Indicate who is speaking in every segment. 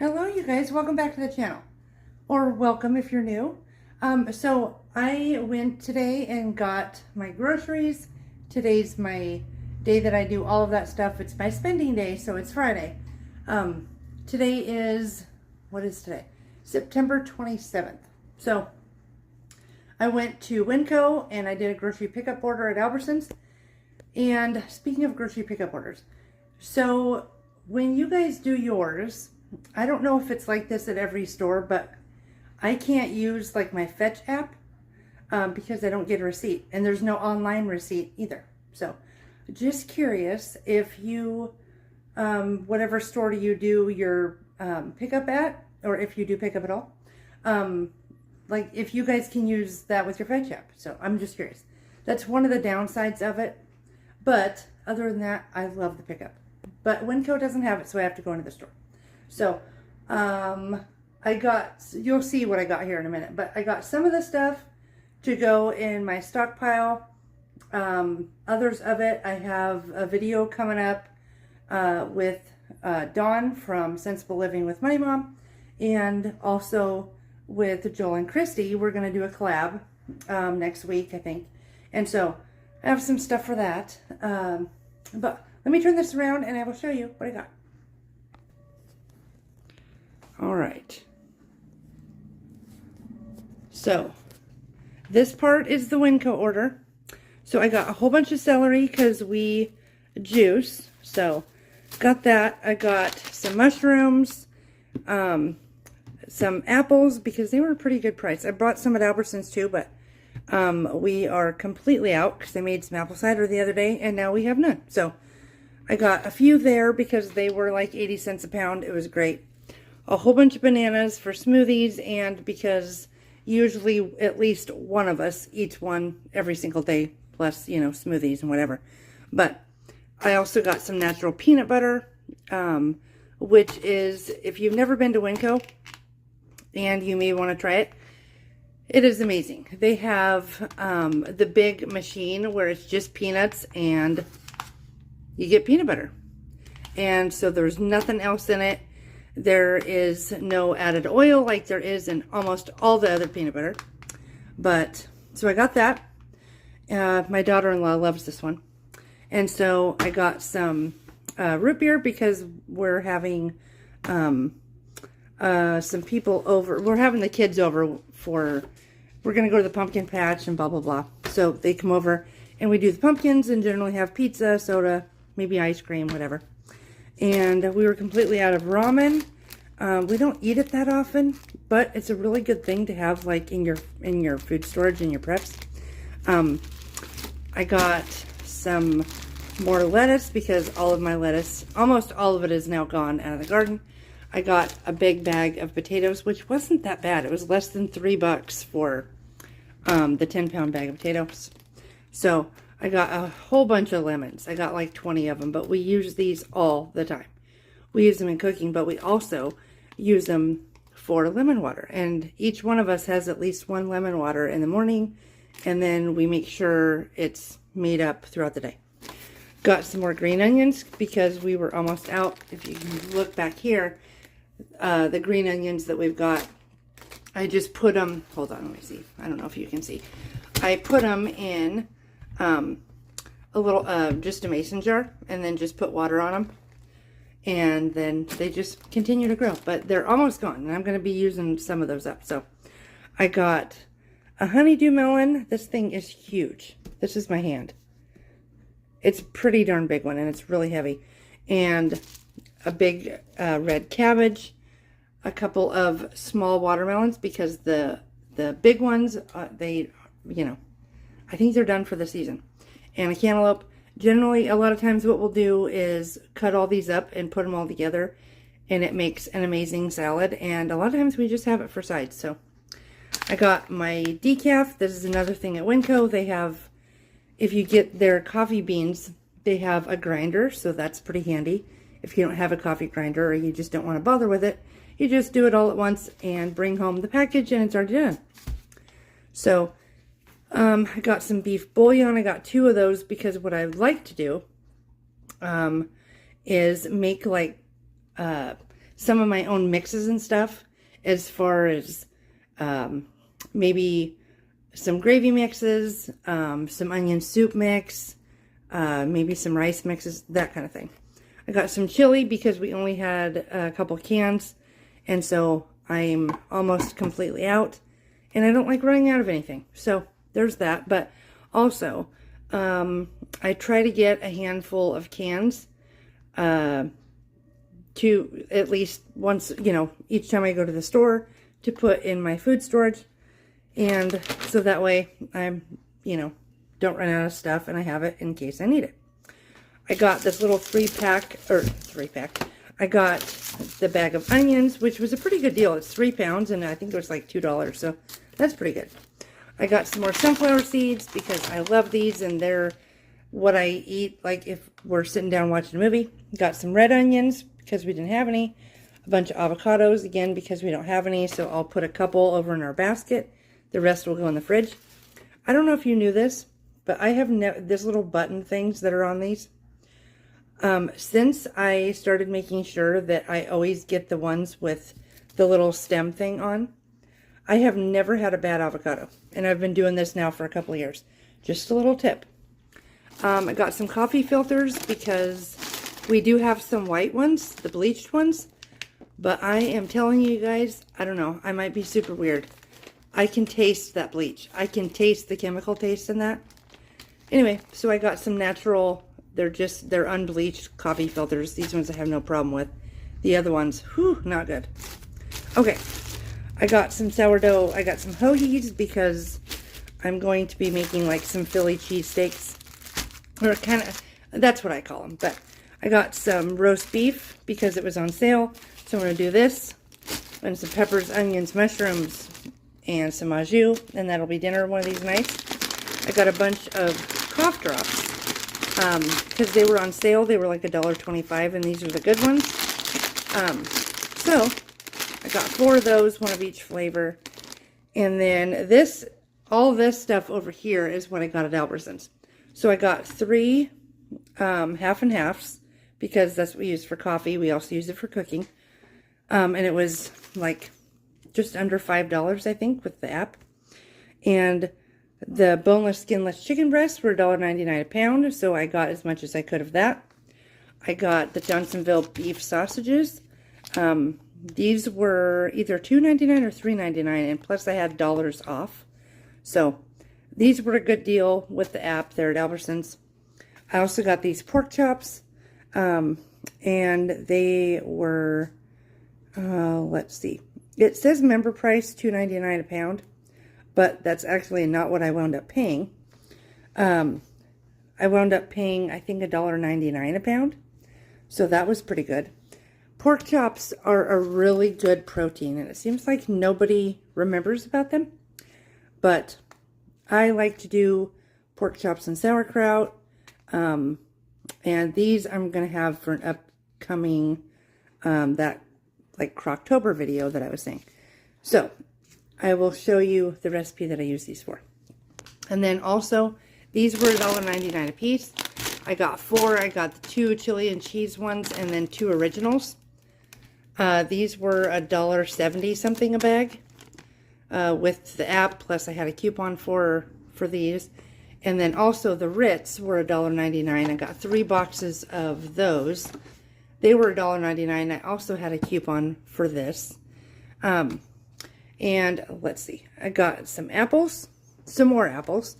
Speaker 1: Hello you guys, welcome back to the channel, or welcome if you're new. So I went today and got my groceries. Today's my day that I do all of that stuff. It's my spending day, so it's Friday. Today is, what is today? September 27th. So I went to Winco and I did a grocery pickup order at Albertsons. And speaking of grocery pickup orders, so when you guys do yours, I don't know if it's like this at every store, but I can't use like my Fetch app because I don't get a receipt, and there's no online receipt either. So just curious if you, whatever store do you do your pickup at, or if you do pickup at all, like if you guys can use that with your Fetch app. So I'm just curious. That's one of the downsides of it. But other than that, I love the pickup. But Winco doesn't have it, so I have to go into the store. So, you'll see what I got here in a minute, but I got some of the stuff to go in my stockpile. Others of it, I have a video coming up with Dawn from Sensible Living with Money Mom, and also with Joel and Christy. We're going to do a collab next week, I think. And so I have some stuff for that. But let me turn this around and I will show you what I got. All right. So this part is the Winco order. So I got a whole bunch of celery because we juice. So got that. I got some mushrooms, some apples because they were a pretty good price. I bought some at Albertsons too, but we are completely out because they made some apple cider the other day and now we have none. So I got a few there because they were like 80 cents a pound. It was great. A whole bunch of bananas for smoothies, and because usually at least one of us eats one every single day, plus, you know, smoothies and whatever. But I also got some natural peanut butter, which is, if you've never been to Winco, and you may want to try it, it is amazing. They have the big machine where it's just peanuts and you get peanut butter. And so there's nothing else in it. There is no added oil like there is in almost all the other peanut butter. But, so I got that. My daughter-in-law loves this one. And so I got some root beer because we're having some people over. We're having the kids over for, we're going to go to the pumpkin patch and blah, blah, blah. So they come over and we do the pumpkins and generally have pizza, soda, maybe ice cream, whatever. And we were completely out of ramen. We don't eat it that often, but it's a really good thing to have like in your food storage and your preps. I got some more lettuce because all of my lettuce, almost all of it, is now gone out of the garden. I got a big bag of potatoes, which wasn't that bad. It was less than $3 for the 10-pound bag of potatoes. So I got a whole bunch of lemons. I got like 20 of them, but we use these all the time. We use them in cooking, but we also use them for lemon water. And each one of us has at least one lemon water in the morning, and then we make sure it's made up throughout the day. Got some more green onions because we were almost out. If you can look back here, the green onions that we've got, I just put them, hold on, let me see. I don't know if you can see. I put them in a little, just a mason jar, and then just put water on them, and then they just continue to grow. But they're almost gone, and I'm going to be using some of those up. So I got a honeydew melon. This thing is huge. This is my hand. It's a pretty darn big one, and it's really heavy. And a big red cabbage, a couple of small watermelons because the big ones, they, you know, I think they're done for the season. And a cantaloupe. Generally, a lot of times what we'll do is cut all these up and put them all together, and it makes an amazing salad. And a lot of times we just have it for sides. So I got my decaf. This is another thing at Winco. They have, if you get their coffee beans, they have a grinder, so that's pretty handy. If you don't have a coffee grinder or you just don't want to bother with it, you just do it all at once and bring home the package and it's already done. So I got some beef bouillon. I got 2 of those because what I like to do is make like some of my own mixes and stuff, as far as maybe some gravy mixes, some onion soup mix, maybe some rice mixes, that kind of thing. I got some chili because we only had a couple cans, and so I'm almost completely out, and I don't like running out of anything. So there's that. But also, I try to get a handful of cans to at least once, you know, each time I go to the store, to put in my food storage. And so that way I'm, you know, don't run out of stuff and I have it in case I need it. I got this little three pack. I got the bag of onions, which was a pretty good deal. It's 3 pounds and I think it was like $2. So that's pretty good. I got some more sunflower seeds because I love these and they're what I eat like if we're sitting down watching a movie. Got some red onions because we didn't have any. A bunch of avocados, again, because we don't have any. So I'll put a couple over in our basket. The rest will go in the fridge. I don't know if you knew this, but I have this little button things that are on these. Since I started making sure that I always get the ones with the little stem thing on, I have never had a bad avocado. And I've been doing this now for a couple of years. Just a little tip. I got some coffee filters because we do have some white ones, the bleached ones. But I am telling you guys, I don't know, I might be super weird. I can taste that bleach. I can taste the chemical taste in that. Anyway, so I got some natural, they're unbleached coffee filters. These ones I have no problem with. The other ones, whew, not good. Okay, I got some sourdough. I got some hoagies because I'm going to be making like some Philly cheesesteaks. Or kind of, that's what I call them. But I got some roast beef because it was on sale. So I'm going to do this. And some peppers, onions, mushrooms, and some au jus, and that'll be dinner one of these nights. I got a bunch of cough drops because they were on sale. They were like $1.25, and these are the good ones. So I got 4 of those, one of each flavor. And then all this stuff over here is what I got at Albertsons. So I got 3 half and halves because that's what we use for coffee. We also use it for cooking. And it was like just under $5, I think, with the app. And the boneless, skinless chicken breasts were $1.99 a pound, so I got as much as I could of that. I got the Johnsonville beef sausages. These were either $2.99 or $3.99, and plus I had dollars off. So these were a good deal with the app there at Albertsons. I also got these pork chops, and they were, let's see. It says member price $2.99 a pound, but that's actually not what I wound up paying. I wound up paying, I think, $1.99 a pound. So that was pretty good. Pork chops are a really good protein, and it seems like nobody remembers about them. But I like to do pork chops and sauerkraut. And these I'm going to have for an upcoming, that like Croctober video that I was saying. So I will show you the recipe that I use these for. And then also, these were $1.99 a piece. I got 4. I got the 2 chili and cheese ones and then 2 originals. These were $1.70 something a bag with the app. Plus I had a coupon for these. And then also the Ritz were $1.99. I got 3 boxes of those. They were $1.99. I also had a coupon for this. And let's see. I got some apples. Some more apples.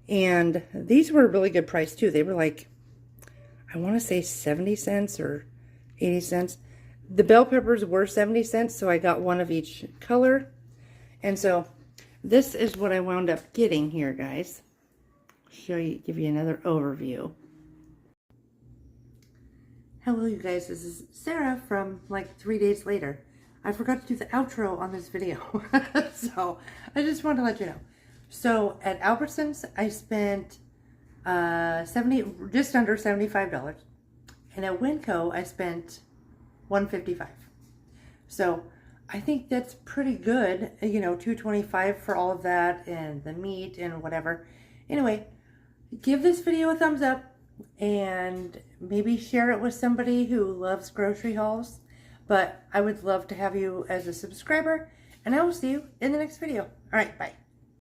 Speaker 1: And these were a really good price too. They were like, I want to say 70 cents or 80 cents. The bell peppers were 70 cents, so I got 1 of each color. And so this is what I wound up getting here, guys. Give you another overview. Hello, you guys. This is Sarah from like 3 days later. I forgot to do the outro on this video. So I just wanted to let you know. So at Albertsons, I spent just under $75. And at Winco, I spent $155. So I think that's pretty good. You know, $225 for all of that and the meat and whatever. Anyway, give this video a thumbs up and maybe share it with somebody who loves grocery hauls. but I would love to have you as a subscriber, and I will see you in the next video. All right, bye.